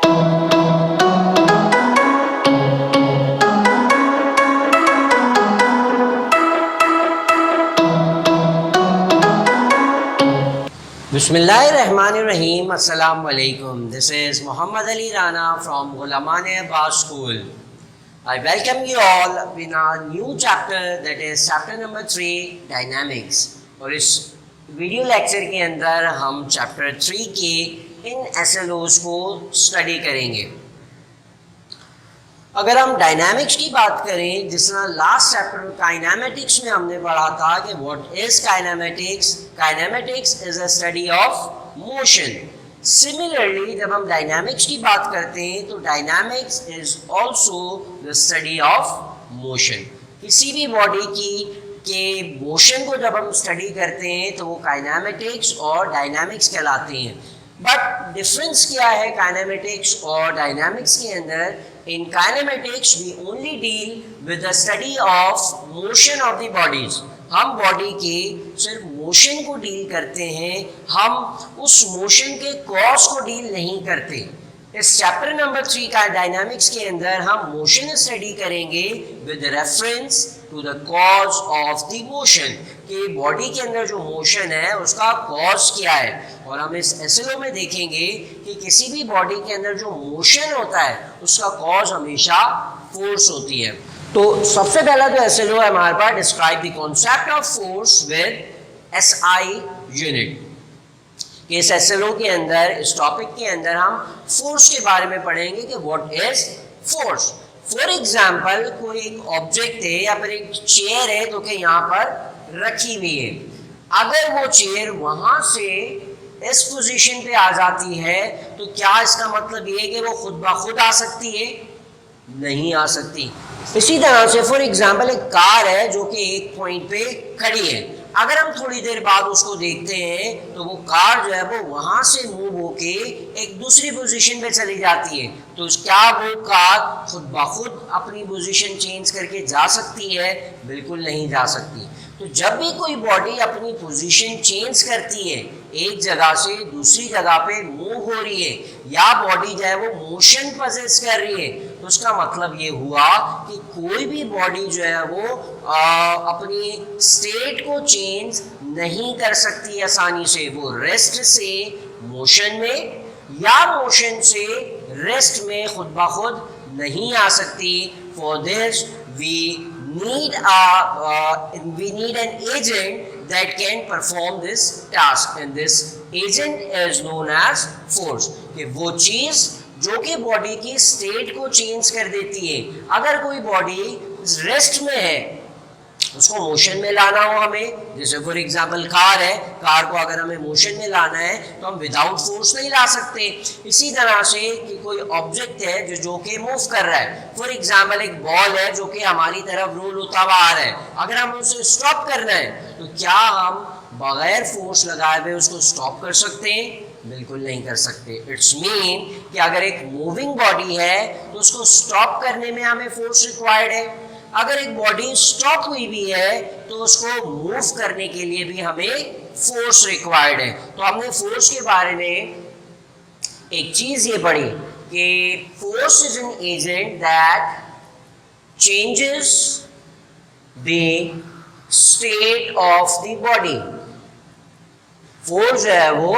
Bismillahirrahmanirrahim. Assalamu alaikum. This is Muhammad Ali Rana from Ghulamane Abbas School. I welcome you all in our new chapter, that is chapter number 3, Dynamics. और इस video lecture के अंदर हम chapter 3 के इन SLOs को study करेंगे। अगर हम डायनामिक्स की बात करें, जिस तरह लास्ट चैप्टर काइनेमेटिक्स में हमने पढ़ा था कि what is kinematics, kinematics is a study of motion. Similarly जब हम डायनामिक्स की बात करते हैं तो dynamics is also the study of motion. किसी भी बॉडी की के मोशन को जब हम स्टडी करते हैं तो वो काइनेमेटिक्स और डायनामिक्स कहलाते हैं। बट डिफरेंस क्या है काइनेमेटिक्स और डायनामिक्स के अंदर? In kinematics, we only deal with the study of motion of the bodies. हम बॉडी के सिर्फ मोशन को डील करते हैं, हम उस मोशन के कॉज को डील नहीं करते। इस चैप्टर नंबर 3 का डायनामिक्स के अंदर हम मोशन स्टडी करेंगे with reference to the cause of the motion, कि बॉडी के अंदर जो मोशन है उसका कॉज क्या है। और हम इस एसएलओ में देखेंगे कि किसी भी बॉडी के अंदर जो मोशन होता है उसका कॉज हमेशा फोर्स होती है। तो सबसे पहला जो एसएलओ है हमारे पास, describe the concept of force with SI unit. इस एसएलओ के अंदर, इस टॉपिक के अंदर हम फोर्स के बारे में पढ़ेंगे कि what is force. For example, कोई एक ऑब्जेक्ट है या फिर एक चेयर है तो कि यहाँ पर रखी हुई है। अगर वो चेयर वहां से इस पोजीशन पे आ जाती है तो क्या इसका मतलब ये है कि वो खुद ब खुद आ सकती है? नहीं आ सकती। इसी तरह से फॉर एग्जाम्पल एक कार है जो कि एक पॉइंट पे खड़ी है। अगर हम थोड़ी देर बाद उसको देखते हैं तो वो कार जो है वो वहां से मूव होके एक दूसरी पोजीशन पे चली जाती है, तो क्या वो कार खुद ब खुद अपनी पोजीशन चेंज करके जा सकती है? बिल्कुल नहीं जा सकती। तो जब भी कोई बॉडी अपनी पोजीशन चेंज करती है, एक जगह से दूसरी जगह पे मूव हो रही है या बॉडी जो है वो मोशन पजेस कर रही है, तो उसका मतलब ये हुआ कि कोई भी बॉडी जो है वो अपनी स्टेट को चेंज नहीं कर सकती आसानी से। वो रेस्ट से मोशन में या मोशन से रेस्ट में खुद ब खुद नहीं आ सकती। For this we need an agent that can perform this task, and this agent is known as force। कि वो चीज जो कि बॉडी की स्टेट को चेंज कर देती है। अगर कोई बॉडी रेस्ट में है, उसको मोशन में लाना हो हमें, जैसे फॉर एग्जांपल कार है, कार को अगर हमें मोशन में लाना है तो हम विदाउट फोर्स नहीं ला सकते। इसी तरह से कि कोई ऑब्जेक्ट है जो कि मूव कर रहा है, फॉर एग्जांपल एक बॉल है जो कि हमारी तरफ रोल होता हुआ आ रहा है, अगर हम उसे स्टॉप करना है तो क्या हम बगैर फोर्स लगाए हुए उसको स्टॉप कर सकते हैं? बिल्कुल नहीं कर सकते। इट्स मीन कि अगर एक मूविंग बॉडी है तो उसको स्टॉप करने में हमें फोर्स रिक्वायर्ड है। अगर एक बॉडी स्टॉप हुई भी है तो उसको मूव करने के लिए भी हमें फोर्स रिक्वायर्ड है। तो हमने फोर्स के बारे में एक चीज ये पढ़ी कि force is an agent that changes the state of the body. Force जो है वो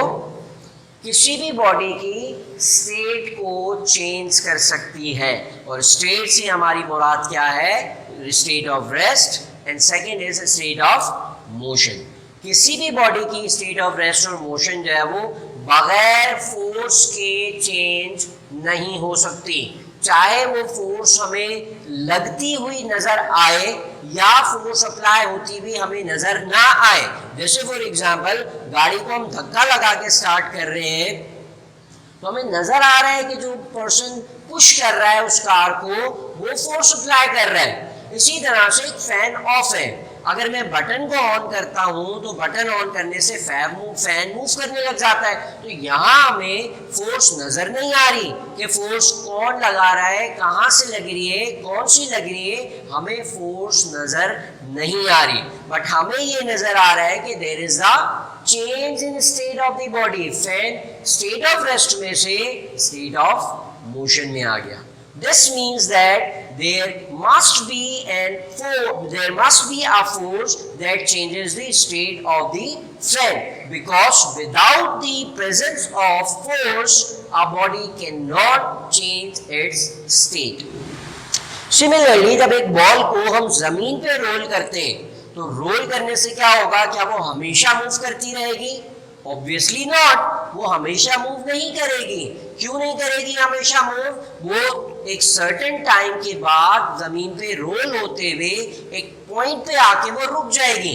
किसी भी बॉडी की स्टेट को चेंज कर सकती है, और स्टेट से हमारी मुराद क्या है? State of rest and second is state of motion. किसी भी बॉडी की स्टेट ऑफ रेस्ट और मोशन जो है वो बगैर फोर्स के चेंज नहीं हो सकती, चाहे वो फोर्स हमें लगती हुई नजर आए या फोर्स अप्लाई होती हुई हमें नजर ना आए। जैसे फॉर एग्जांपल गाड़ी को हम धक्का लगा के स्टार्ट कर रहे हैं तो हमें नजर आ रहा है कि जो पर्सन पुश कर रहा है उस कार को वो फोर्स अप्लाई कर रहा है। इसी तरह से एक फैन ऑफ है, अगर मैं बटन को ऑन करता हूं तो बटन ऑन करने से फैन मूव करने लग जाता है। तो यहाँ हमें फोर्स नजर नहीं आ रही कि फोर्स कौन लगा रहा है, कहाँ से लग रही है, कौन सी लग रही है, हमें फोर्स नजर नहीं आ रही। बट हमें ये नजर आ रहा है कि there is a change in state of the body. फैन स्टेट ऑफ रेस्ट में से स्टेट ऑफ मोशन में आ गया। This means that there must be a force that changes the state of the fan, because without the presence of force a body cannot change its state. Similarly, जब एक ball को हम जमीन पे role करते हैं तो रोल करने से क्या होगा? क्या वो हमेशा मूव करती रहेगी? ऑब्वियसली नॉट, वो हमेशा मूव नहीं करेगी। क्यों नहीं करेगी हमेशा मूव? वो एक सर्टेन टाइम के बाद जमीन पे रोल होते हुए एक पॉइंट पे आके वो रुक जाएगी।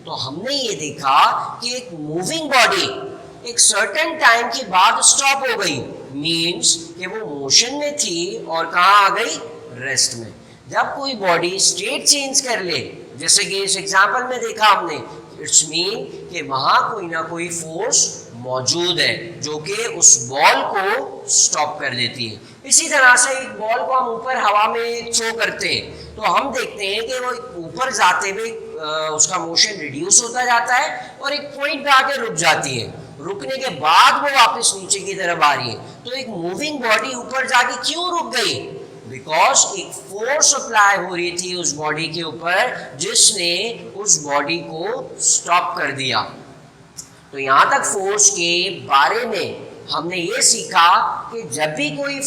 तो हमने ये देखा कि एक मूविंग बॉडी एक सर्टेन टाइम के बाद स्टॉप हो गई, मीन्स कि वो मोशन में थी और कहाँ आ गई? रेस्ट में। जब कोई बॉडी स्टेट चेंज कर ले, जैसे कि इस एग्जाम्पल में देखा हमने, इट्स मीन कि वहां कोई ना कोई फोर्स मौजूद है जो कि उस बॉल को स्टॉप कर देती है। इसी तरह से एक बॉल को हम ऊपर हवा में थ्रो करते हैं तो हम देखते हैं कि वो ऊपर जाते हुए उसका मोशन रिड्यूस होता जाता है और एक पॉइंट पे आके रुक जाती है। रुकने के बाद वो वापस नीचे की तरफ आ रही है। तो एक मूविंग बॉडी ऊपर जाके क्यों रुक गई? बिकॉज एक फोर्स अप्लाई हो रही थी उस बॉडी के ऊपर जिसने उस बॉडी को स्टॉप कर दिया। तो यहाँ तक फोर्स के बारे में हमने ये सीखा कि जब भी कोई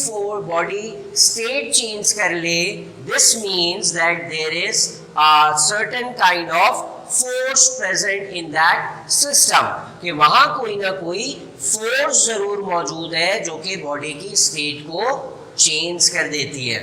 बॉडी स्टेट चेंज कर ले, this means that there is a certain kind of force present in that system, कि वहां कोई ना कोई फोर्स जरूर मौजूद है जो कि बॉडी की स्टेट को चेंज कर देती है।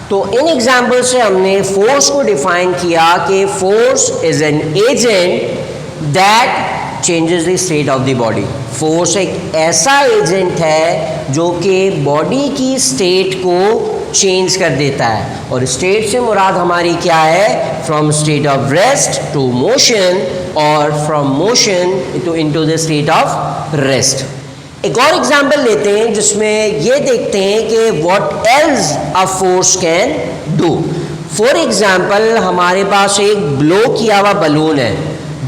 तो इन एग्जाम्पल से हमने फोर्स को डिफाइन किया कि force is an agent that changes the state of the body. Force एक ऐसा एजेंट है जो कि बॉडी की स्टेट को चेंज कर देता है, और स्टेट से मुराद हमारी क्या है? From state of rest to motion और from motion into the state of rest. एक और एग्जाम्पल लेते हैं जिसमें ये देखते हैं कि what else a force can do. For example, हमारे पास एक ब्लो किया हुआ बलून है।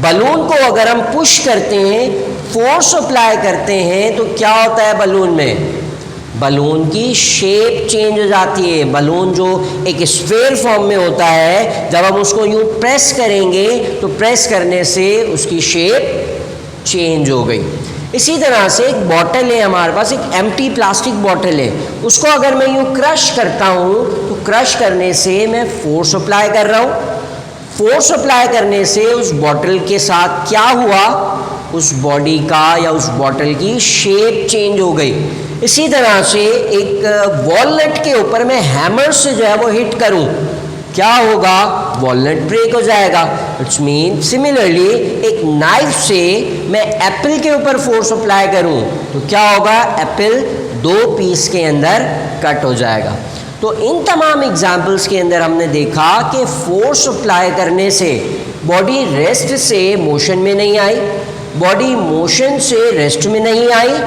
बलून को अगर हम पुश करते हैं, फोर्स अप्लाई करते हैं, तो क्या होता है बलून में? बलून की शेप चेंज हो जाती है। बलून जो एक स्फीयर फॉर्म में होता है, जब हम उसको यूं प्रेस करेंगे तो प्रेस करने से उसकी शेप चेंज हो गई। इसी तरह से एक बॉटल है हमारे पास, एक एम्प्टी प्लास्टिक बॉटल है, उसको अगर मैं यूँ क्रश करता हूँ तो क्रश करने से मैं फोर्स अप्लाई कर रहा हूँ। फोर्स अप्लाई करने से उस बॉटल के साथ क्या हुआ? उस बॉडी का या उस बॉटल की शेप चेंज हो गई। इसी तरह से एक वॉलनट के ऊपर मैं हैमर से जो है वो हिट करूँ, क्या होगा? वॉलनट ब्रेक हो जाएगा। इट्स मीन सिमिलरली एक नाइफ से मैं एप्पल के ऊपर फोर्स अप्लाई करूं तो क्या होगा? एप्पल 2 पीस के अंदर कट हो जाएगा। तो इन तमाम एग्जाम्पल्स के अंदर हमने देखा कि फोर्स अप्लाई करने से बॉडी रेस्ट से मोशन में नहीं आई, बॉडी मोशन से रेस्ट में नहीं आई।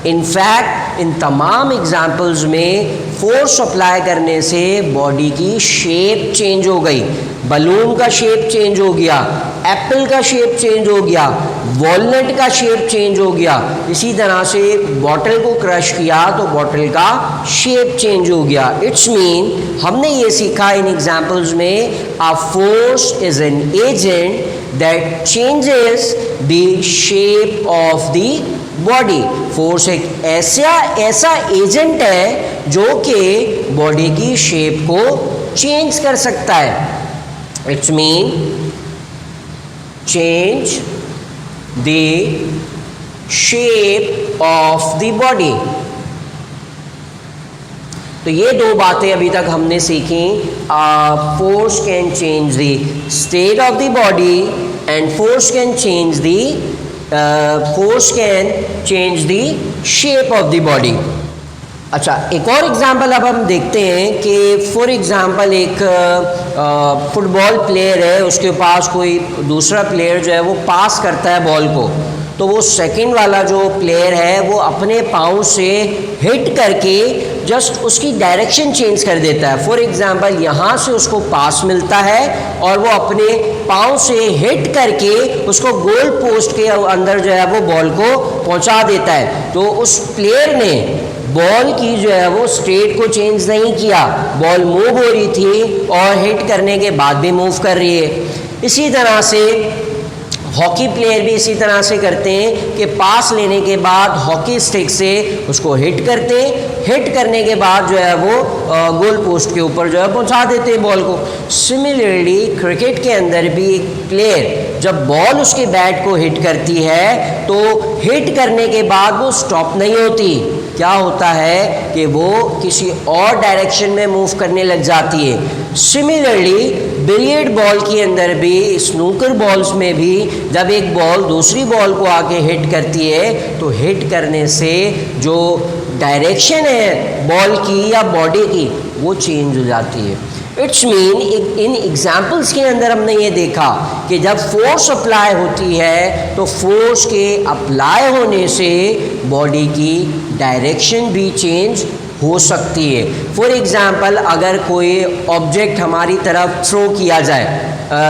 इनफैक्ट इन तमाम एग्जाम्पल्स में फोर्स अप्लाई करने से बॉडी की शेप चेंज हो गई। बलून का शेप चेंज हो गया, एप्पल का शेप चेंज हो गया, वॉलनट का शेप चेंज हो गया। इसी तरह से बॉटल को क्रश किया तो बॉटल का शेप चेंज हो गया। इट्स मीन हमने ये सीखा इन एग्जाम्पल्स में, a force is an agent that changes the shape of the body. Force एक ऐसा एजेंट है जो कि बॉडी की शेप को चेंज कर सकता है। It's mean change the shape of the body. तो ये 2 बातें अभी तक हमने सीखी। Force can change the state of the body and force can change the shape of the body. अच्छा, एक और एग्जांपल अब हम देखते हैं कि फॉर एग्जांपल एक फुटबॉल प्लेयर है, उसके पास कोई दूसरा प्लेयर जो है वो पास करता है बॉल को, तो वो सेकंड वाला जो प्लेयर है वो अपने पाँव से हिट करके जस्ट उसकी डायरेक्शन चेंज कर देता है। फॉर एग्जांपल यहाँ से उसको पास मिलता है और वो अपने पाँव से हिट करके उसको गोल पोस्ट के अंदर जो है वो बॉल को पहुँचा देता है। तो उस प्लेयर ने बॉल की जो है वो स्टेट को चेंज नहीं किया, बॉल मूव हो रही थी और हिट करने के बाद भी मूव कर रही है। इसी तरह से हॉकी प्लेयर भी इसी तरह से करते हैं कि पास लेने के बाद हॉकी स्टिक से उसको हिट करते हैं, हिट करने के बाद जो है वो गोल पोस्ट के ऊपर जो है पहुंचा देते हैं बॉल को। सिमिलरली क्रिकेट के अंदर भी एक प्लेयर जब बॉल उसके बैट को हिट करती है तो हिट करने के बाद वो स्टॉप नहीं होती, क्या होता है कि वो किसी और डायरेक्शन में मूव करने लग जाती है। सिमिलरली बिलियर्ड बॉल के अंदर भी, स्नूकर बॉल्स में भी जब एक बॉल दूसरी बॉल को आके हिट करती है तो हिट करने से जो डायरेक्शन है बॉल की या बॉडी की वो चेंज हो जाती है। इट्स मीन इन एग्जाम्पल्स के अंदर हमने ये देखा कि जब फोर्स अप्लाई होती है तो फोर्स के अप्लाई होने से बॉडी की डायरेक्शन भी चेंज हो सकती है। फॉर एग्ज़ाम्पल अगर कोई ऑब्जेक्ट हमारी तरफ थ्रो किया जाए,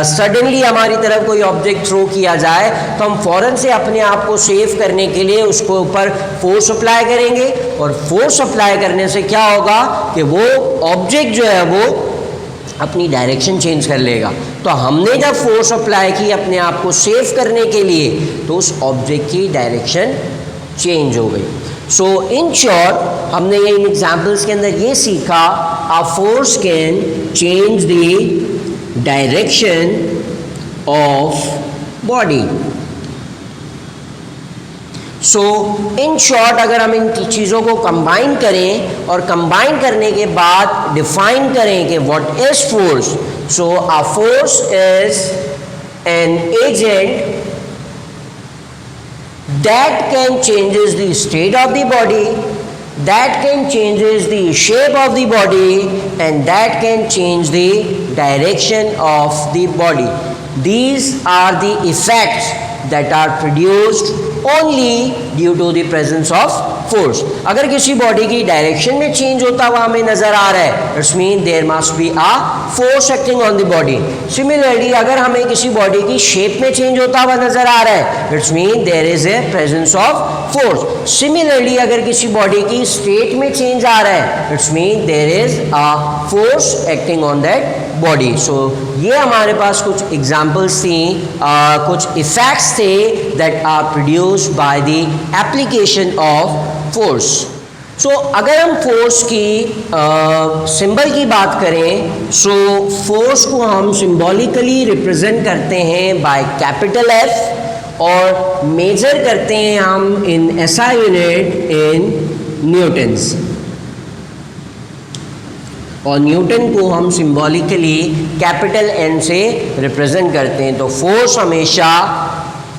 सडनली हमारी तरफ कोई ऑब्जेक्ट थ्रो किया जाए तो हम फ़ौरन से अपने आप को सेव करने के लिए उसके ऊपर फोर्स अप्लाई करेंगे और फोर्स अप्लाई करने से क्या होगा कि वो ऑब्जेक्ट जो है वो अपनी डायरेक्शन चेंज कर लेगा। तो हमने जब फोर्स अप्लाई की अपने आप को सेव करने के लिए तो उस ऑब्जेक्ट की डायरेक्शन चेंज हो गई। सो इन शॉर्ट हमने ये इन एग्जाम्पल्स के अंदर ये सीखा, a force can change the direction of body. So in short अगर हम इन चीज़ों को कंबाइन करें और कंबाइन करने के बाद डिफाइन करें कि what is force, so a force is an agent that can changes the state of the body, that can changes the shape of the body, and that can change the direction of the body. These are the effects that are produced only due to the presence of force. अगर किसी body की direction में change होता हुआ हमें नजर आ रहा है, it's mean there must be a force acting on the body. Similarly अगर हमें किसी बॉडी की शेप में चेंज होता हुआ नजर आ रहा है, it's mean there is a presence of force. Similarly अगर किसी बॉडी की स्टेट में चेंज आ रहा है, it's mean there is a force acting on that body. So ये हमारे पास कुछ एग्जाम्पल्स थी, कुछ इफेक्ट्स थे that are produced by the application of force. So अगर हम फोर्स की सिंबल की बात करें, सो फोर्स को हम सिंबॉलिकली रिप्रेजेंट करते हैं बाय कैपिटल एफ और मेजर करते हैं हम in SI unit in Newton's, और न्यूटन को हम सिंबॉलिकली कैपिटल एन से रिप्रेजेंट करते हैं। तो फोर्स हमेशा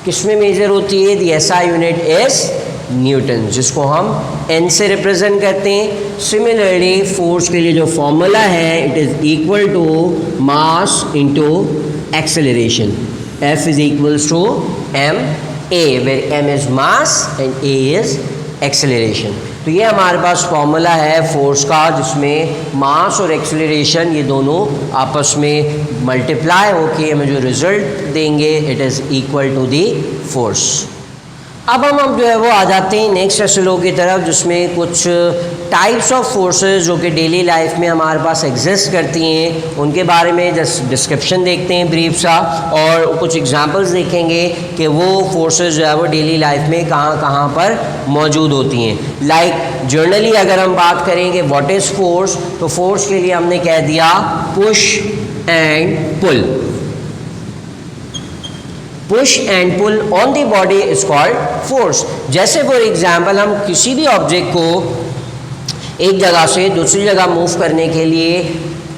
किस में मेजर होती है? The SI unit is Newton, जिसको हम एन से रिप्रेजेंट करते हैं। सिमिलरली फोर्स के लिए जो फॉर्मूला है, it is equal to mass into acceleration. F is equals to M A, where M is mass and A is acceleration. तो ये हमारे पास फॉर्मूला है फोर्स का, जिसमें मास और एक्सेलरेशन ये दोनों आपस में मल्टीप्लाई होके हमें जो रिजल्ट देंगे, it is equal to the force. अब हम जो है वो आ जाते हैं नेक्स्ट एसएलओ की तरफ, जिसमें कुछ टाइप्स ऑफ फोर्सेस जो कि डेली लाइफ में हमारे पास एग्जिस्ट करती हैं उनके बारे में जस्ट डिस्क्रिप्शन देखते हैं ब्रीफ सा, और कुछ एग्जांपल्स देखेंगे कि वो फोर्सेस जो है वो डेली लाइफ में कहाँ कहाँ पर मौजूद होती हैं। लाइक जनरली अगर हम बात करें कि व्हाट इज़ फोर्स, तो फोर्स के लिए हमने कह दिया push and pull. Push and pull on the body is called force. जैसे फॉर एग्जाम्पल हम किसी भी ऑब्जेक्ट को एक जगह से दूसरी जगह मूव करने के लिए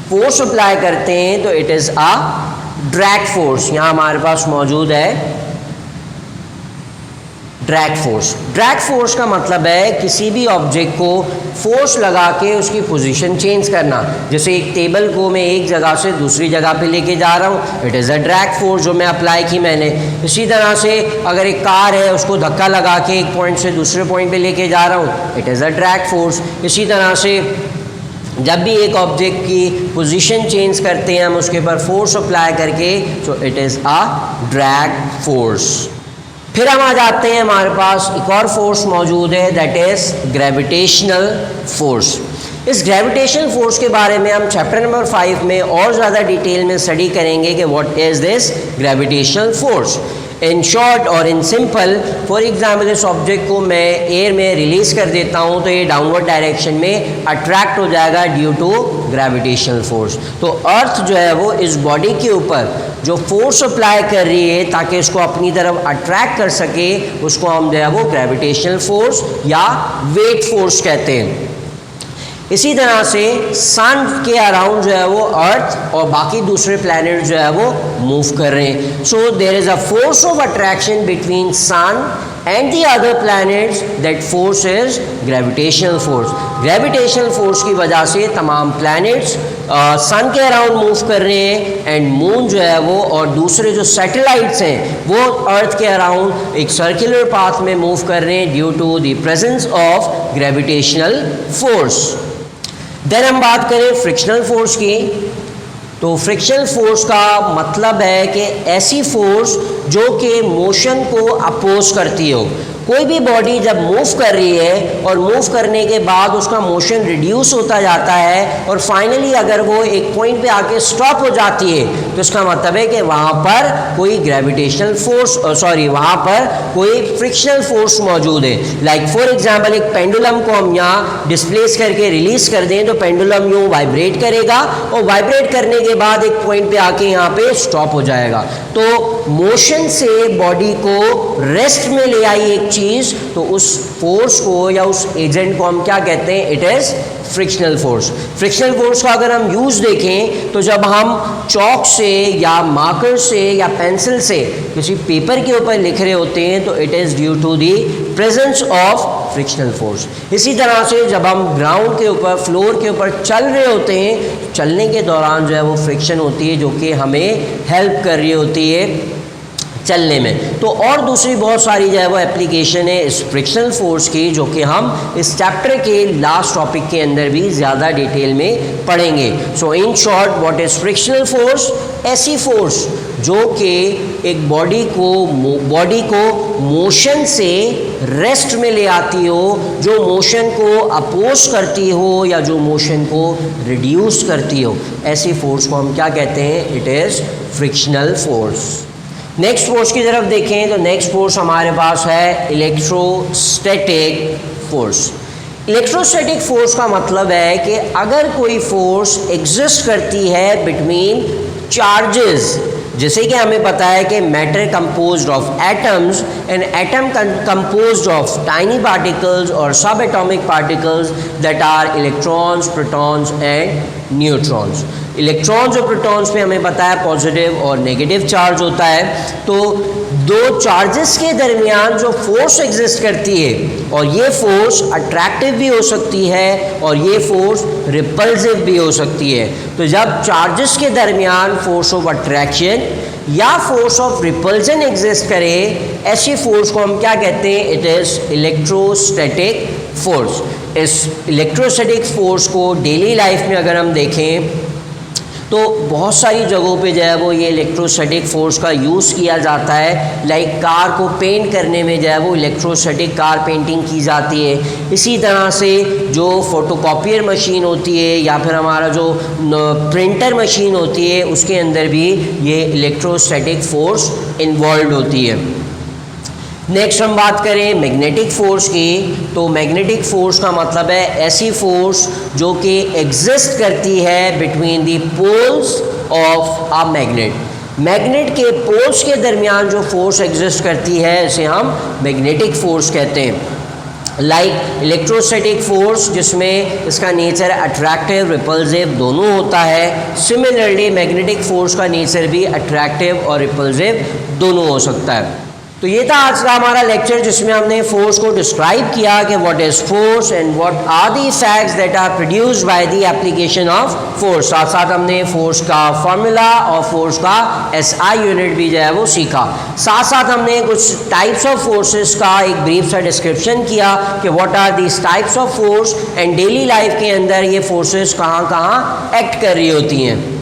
फोर्स अप्लाई करते हैं तो it is a drag force. यहाँ हमारे पास मौजूद है ड्रैग फोर्स का मतलब है किसी भी ऑब्जेक्ट को फोर्स लगा के उसकी पोजीशन चेंज करना। जैसे एक टेबल को मैं एक जगह से दूसरी जगह पे लेके जा रहा हूँ, it is a drag force जो मैं अप्लाई की मैंने। इसी तरह से अगर एक कार है उसको धक्का लगा के एक पॉइंट से दूसरे पॉइंट पे लेके जा रहा हूँ, it is a drag force. इसी तरह से जब भी एक ऑब्जेक्ट की पोजीशन चेंज करते हैं हम उसके ऊपर फोर्स अप्लाई करके, तो it is a drag force. फिर हम आ जाते हैं, हमारे पास एक और फोर्स मौजूद है, दैट इज़ ग्रेविटेशनल फोर्स। इस ग्रेविटेशनल फोर्स के बारे में हम चैप्टर नंबर 5 में और ज़्यादा डिटेल में स्टडी करेंगे कि what is this gravitational force. In short और इन सिंपल, फॉर एग्जाम्पल इस ऑब्जेक्ट को मैं एयर में रिलीज़ कर देता हूँ तो ये डाउनवर्ड डायरेक्शन में अट्रैक्ट हो जाएगा ड्यू टू ग्रेविटेशनल फोर्स। तो अर्थ जो है वो इस बॉडी के ऊपर जो फोर्स अप्लाई कर रही है ताकि इसको अपनी तरफ अट्रैक्ट कर सके, उसको हम जो है वो ग्रेविटेशनल फोर्स या वेट फोर्स कहते हैं। इसी तरह से सन के अराउंड जो है वो अर्थ और बाकी दूसरे प्लैनेट जो है वो मूव कर रहे हैं। So there is a force of attraction between sun and the other planets, that force is gravitational force. Gravitational force की वजह से तमाम प्लैनेट्स सन के अराउंड मूव कर रहे हैं एंड मून जो है वो और दूसरे जो सैटेलाइट्स हैं वो अर्थ के अराउंड एक सर्कुलर पाथ में मूव कर रहे हैं due to the presence of gravitational force. Then हम बात करें फ्रिक्शनल फोर्स की, तो फ्रिक्शनल फोर्स का मतलब है कि ऐसी फोर्स जो कि मोशन को अपोज करती हो। कोई भी बॉडी जब मूव कर रही है और मूव करने के बाद उसका मोशन रिड्यूस होता जाता है और फाइनली अगर वो एक पॉइंट पे आके स्टॉप हो जाती है, तो इसका मतलब है कि वहाँ पर कोई ग्रेविटेशनल फोर्स वहाँ पर कोई फ्रिक्शनल फोर्स मौजूद है। लाइक फॉर एग्जांपल एक पेंडुलम को हम यहाँ डिस्प्लेस करके रिलीज कर दें तो पेंडुलम यूँ वाइब्रेट करेगा और वाइब्रेट करने के बाद एक पॉइंट पे आके यहाँ पे स्टॉप हो जाएगा। तो मोशन से बॉडी को रेस्ट में ले आई एक चीज़, तो उस फोर्स को या उस एजेंट को हम क्या कहते हैं, it is frictional force. Frictional force का अगर हम यूज़ देखें तो जब हम चॉक से या मार्कर से या पेंसिल से किसी पेपर के ऊपर लिख रहे होते हैं तो it is due to the presence of frictional force. इसी तरह से जब हम ग्राउंड के ऊपर फ्लोर के ऊपर चल रहे होते हैं, चलने के दौरान जो है वो फ्रिक्शन होती है जो कि हमें हेल्प कर रही होती है चलने में। तो और दूसरी बहुत सारी जो है वो एप्लीकेशन है इस फ्रिक्शनल फोर्स की जो कि हम इस चैप्टर के लास्ट टॉपिक के अंदर भी ज़्यादा डिटेल में पढ़ेंगे। So in short what is frictional force? ऐसी फोर्स जो कि एक बॉडी को मोशन से रेस्ट में ले आती हो, जो मोशन को अपोज करती हो या जो मोशन को रिड्यूस करती हो, ऐसी फोर्स को हम क्या कहते हैं, it is frictional force. Next force की तरफ देखें तो नेक्स्ट फोर्स हमारे पास है इलेक्ट्रोस्टैटिक फोर्स। इलेक्ट्रोस्टैटिक फोर्स का मतलब है कि अगर कोई फोर्स एग्जिस्ट करती है बिटवीन चार्जेस, जैसे कि हमें पता है कि matter composed of atoms and atom composed of tiny particles और subatomic particles that are electrons, protons and neutrons. Electrons और प्रोटॉन्स में हमें पता है पॉजिटिव और नेगेटिव चार्ज होता है। तो दो चार्जेस के दरमियान जो फोर्स एग्जिस्ट करती है, और ये फोर्स अट्रैक्टिव भी हो सकती है और ये फोर्स रिपल्सिव भी हो सकती है। तो जब चार्जेस के दरमियान फोर्स ऑफ अट्रैक्शन या फोर्स ऑफ रिपल्जन एग्जिस्ट करे, ऐसी फोर्स को हम क्या कहते हैं, इट इज़ इलेक्ट्रोस्टैटिक फोर्स। इस इलेक्ट्रोस्टैटिक फोर्स को डेली लाइफ में अगर हम देखें तो बहुत सारी जगहों पे जो है वो ये इलेक्ट्रोस्टैटिक फोर्स का यूज़ किया जाता है। लाइक कार को पेंट करने में जो है वो इलेक्ट्रोस्टैटिक कार पेंटिंग की जाती है। इसी तरह से जो फोटोकॉपियर मशीन होती है या फिर हमारा जो प्रिंटर मशीन होती है उसके अंदर भी ये इलेक्ट्रोस्टैटिक फोर्स इन्वॉल्व होती है। नेक्स्ट हम बात करें मैग्नेटिक फोर्स की, तो मैग्नेटिक फोर्स का मतलब है ऐसी फोर्स जो कि एग्जिस्ट करती है between the poles of a magnet. Magnet के पोल्स के दरमियान जो फोर्स एग्जिस्ट करती है इसे हम मैग्नेटिक फोर्स कहते हैं। लाइक इलेक्ट्रोस्टैटिक फोर्स जिसमें इसका नेचर अट्रैक्टिव रिपल्सिव दोनों होता है, सिमिलरली मैग्नेटिक फोर्स का नेचर भी अट्रैक्टिव और रिपल्सिव दोनों हो सकता है। तो ये था आज का हमारा लेक्चर जिसमें हमने फोर्स को डिस्क्राइब किया कि what is force and what are the effects that are produced by the application of force. साथ साथ हमने फोर्स का फॉर्मूला और फोर्स का एसआई यूनिट भी जो है वो सीखा। साथ साथ हमने कुछ टाइप्स ऑफ फोर्सेस का एक ब्रीफ सा डिस्क्रिप्शन किया कि what are these types of force and daily life के अंदर ये फोर्सेस कहाँ कहाँ एक्ट कर रही होती हैं।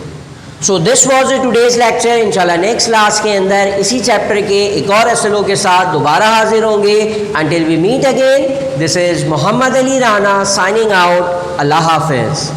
So this was today's lecture. इंशाल्लाह नेक्स्ट क्लास के अंदर इसी चैप्टर के एक और एसएलओ के साथ दोबारा हाजिर होंगे। Until we meet again, this is Mohammad Ali Rana signing out. अल्लाह हाफिज़।